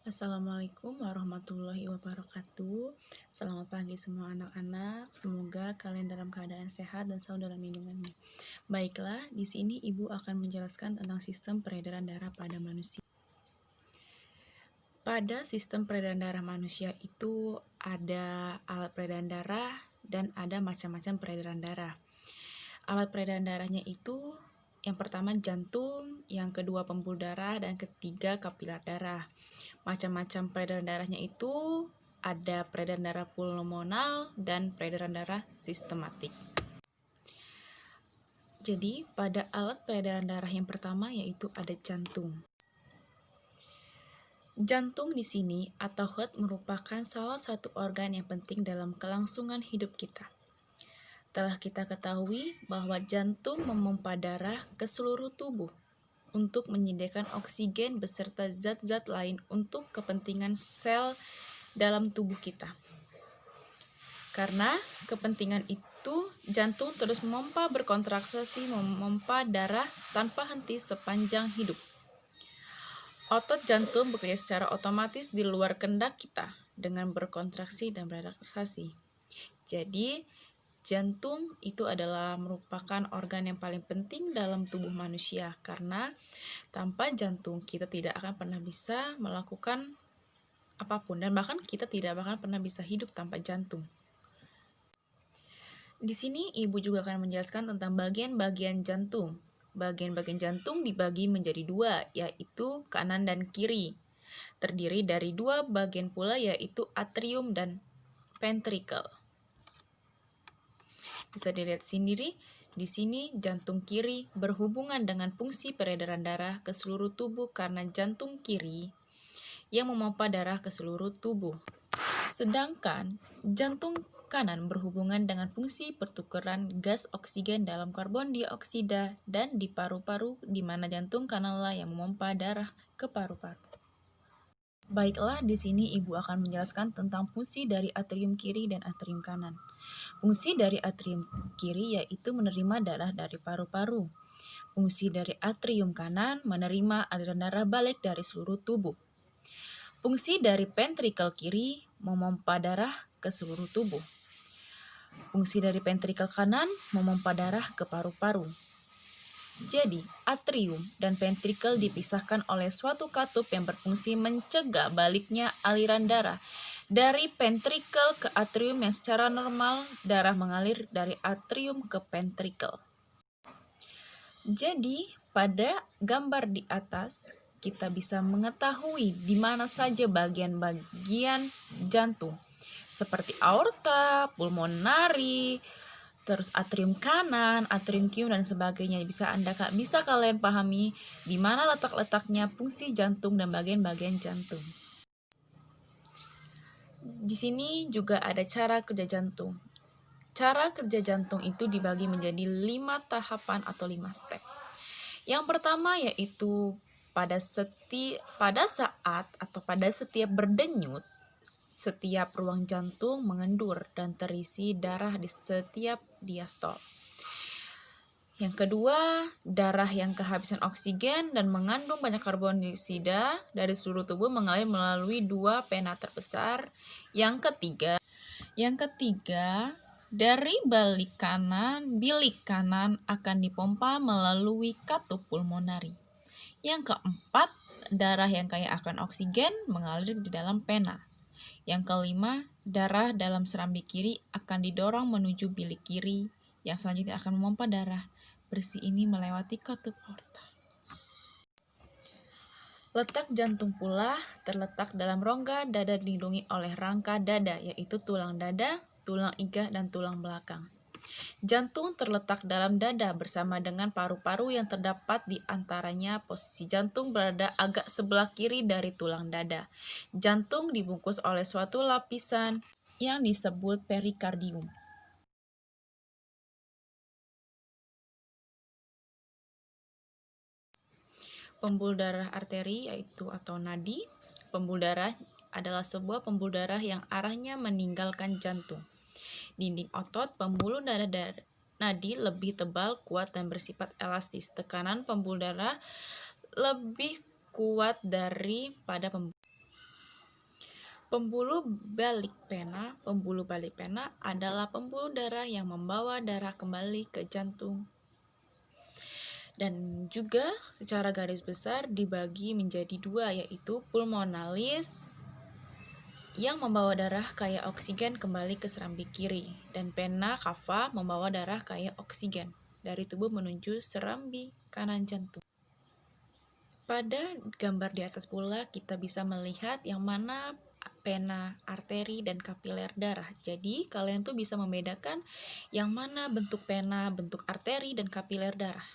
Assalamualaikum warahmatullahi wabarakatuh. Selamat pagi semua anak-anak. Semoga kalian dalam keadaan sehat dan selalu dalam lindungannya. Baiklah, di sini Ibu akan menjelaskan tentang sistem peredaran darah pada manusia. Pada sistem peredaran darah manusia itu ada alat peredaran darah dan ada macam-macam peredaran darah. Alat peredaran darahnya itu yang pertama jantung, yang kedua pembuluh darah, dan ketiga kapiler darah. Macam-macam peredaran darahnya itu ada peredaran darah pulmonal dan peredaran darah sistematik. Jadi, pada alat peredaran darah yang pertama yaitu ada jantung. Jantung di sini atau heart merupakan salah satu organ yang penting dalam kelangsungan hidup kita. Telah kita ketahui bahwa jantung memompa darah ke seluruh tubuh untuk menyediakan oksigen beserta zat-zat lain untuk kepentingan sel dalam tubuh kita. Karena kepentingan itu, jantung terus berkontraksi memompa darah tanpa henti sepanjang hidup. Otot jantung bekerja secara otomatis di luar kehendak kita dengan berkontraksi dan berelaksasi. Jadi, jantung itu adalah merupakan organ yang paling penting dalam tubuh manusia karena tanpa jantung kita tidak akan pernah bisa melakukan apapun dan bahkan kita tidak akan pernah bisa hidup tanpa jantung. Di sini Ibu juga akan menjelaskan tentang bagian-bagian jantung. Bagian-bagian jantung dibagi menjadi dua, yaitu kanan dan kiri. Terdiri dari dua bagian pula yaitu atrium dan ventricle. Bisa dilihat sendiri, di sini jantung kiri berhubungan dengan fungsi peredaran darah ke seluruh tubuh karena jantung kiri yang memompa darah ke seluruh tubuh. Sedangkan jantung kanan berhubungan dengan fungsi pertukaran gas oksigen dalam karbon dioksida dan di paru-paru di mana jantung kananlah yang memompa darah ke paru-paru. Baiklah, di sini Ibu akan menjelaskan tentang fungsi dari atrium kiri dan atrium kanan. Fungsi dari atrium kiri yaitu menerima darah dari paru-paru. Fungsi dari atrium kanan menerima aliran darah balik dari seluruh tubuh. Fungsi dari ventricle kiri memompa darah ke seluruh tubuh. Fungsi dari ventricle kanan memompa darah ke paru-paru. Jadi, atrium dan ventricle dipisahkan oleh suatu katup yang berfungsi mencegah baliknya aliran darah dari ventricle ke atrium yang secara normal darah mengalir dari atrium ke ventricle. Jadi, pada gambar di atas kita bisa mengetahui di mana saja bagian-bagian jantung seperti aorta, pulmonari, terus atrium kanan, atrium kiri dan sebagainya. Bisa kalian pahami di mana letak-letaknya fungsi jantung dan bagian-bagian jantung. Di sini juga ada cara kerja jantung. Cara kerja jantung itu dibagi menjadi 5 tahapan atau 5 step. Yang pertama yaitu pada saat atau pada setiap berdenyut, setiap ruang jantung mengendur dan terisi darah di setiap diastol. Yang kedua, darah yang kehabisan oksigen dan mengandung banyak karbon dioksida dari seluruh tubuh mengalir melalui 2 vena terbesar. Yang ketiga, dari bilik kanan akan dipompa melalui katup pulmonari. Yang keempat, darah yang kaya akan oksigen mengalir di dalam vena. Yang kelima, darah dalam serambi kiri akan didorong menuju bilik kiri yang selanjutnya akan memompa darah bersih ini melewati katup aorta. Letak jantung pula terletak dalam rongga dada dilindungi oleh rangka dada yaitu tulang dada, tulang iga, dan tulang belakang. Jantung terletak dalam dada bersama dengan paru-paru yang terdapat di antaranya. Posisi jantung berada agak sebelah kiri dari tulang dada. Jantung dibungkus oleh suatu lapisan yang disebut perikardium. Pembuluh darah arteri yaitu atau nadi. Pembuluh darah adalah sebuah pembuluh darah yang arahnya meninggalkan jantung. Dinding otot pembuluh darah nadi lebih tebal, kuat, dan bersifat elastis. Tekanan pembuluh darah lebih kuat daripada pembuluh. Pembuluh balik pena adalah pembuluh darah yang membawa darah kembali ke jantung. Dan juga secara garis besar dibagi menjadi dua, yaitu pulmonalis yang membawa darah kaya oksigen kembali ke serambi kiri, dan vena cava membawa darah kaya oksigen dari tubuh menuju serambi kanan jantung. Pada gambar di atas pula kita bisa melihat yang mana vena, arteri, dan kapiler darah. Jadi kalian tuh bisa membedakan yang mana bentuk vena, bentuk arteri, dan kapiler darah.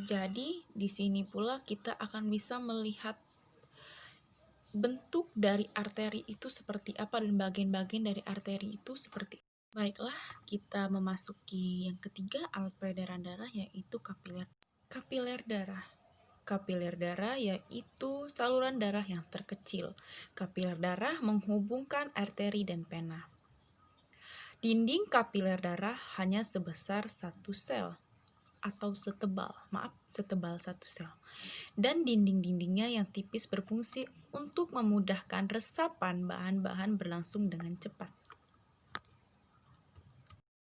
Jadi di sini pula kita akan bisa melihat bentuk dari arteri itu seperti apa dan bagian-bagian dari arteri itu seperti apa. Baiklah, kita memasuki yang ketiga alat peredaran darah, yaitu kapiler. Kapiler darah. Kapiler darah yaitu saluran darah yang terkecil. Kapiler darah menghubungkan arteri dan vena. Dinding kapiler darah hanya sebesar satu sel atau setebal satu sel. Dan dinding-dindingnya yang tipis berfungsi untuk memudahkan resapan bahan-bahan berlangsung dengan cepat.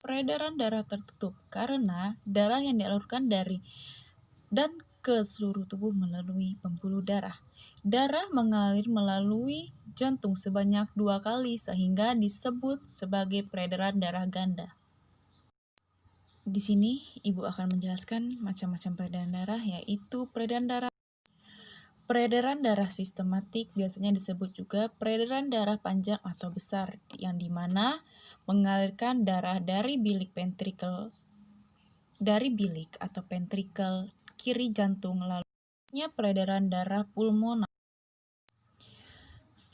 Peredaran darah tertutup karena darah yang dialurkan dari dan ke seluruh tubuh melalui pembuluh darah. Darah mengalir melalui jantung sebanyak 2 kali sehingga disebut sebagai peredaran darah ganda. Di sini Ibu akan menjelaskan macam-macam peredaran darah, yaitu peredaran darah sistematik, biasanya disebut juga peredaran darah panjang atau besar, yang dimana mengalirkan darah dari bilik atau ventrikel kiri jantung, lalu peredaran darah pulmonal.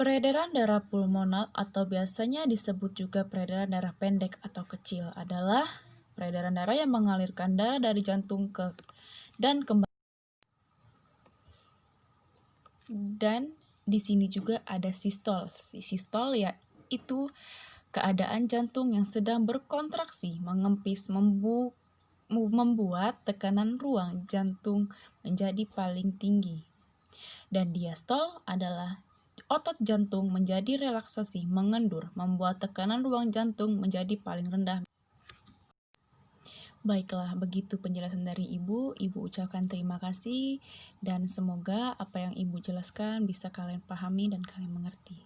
Peredaran darah pulmonal atau biasanya disebut juga peredaran darah pendek atau kecil adalah peredaran darah yang mengalirkan darah dari jantung dan kembali. Dan di sini juga ada sistol. Sistol yaitu keadaan jantung yang sedang berkontraksi, mengempis, membuat tekanan ruang jantung menjadi paling tinggi. Dan diastol adalah otot jantung menjadi relaksasi, mengendur, membuat tekanan ruang jantung menjadi paling rendah. Baiklah, begitu penjelasan dari Ibu. Ibu ucapkan terima kasih dan semoga apa yang Ibu jelaskan bisa kalian pahami dan kalian mengerti.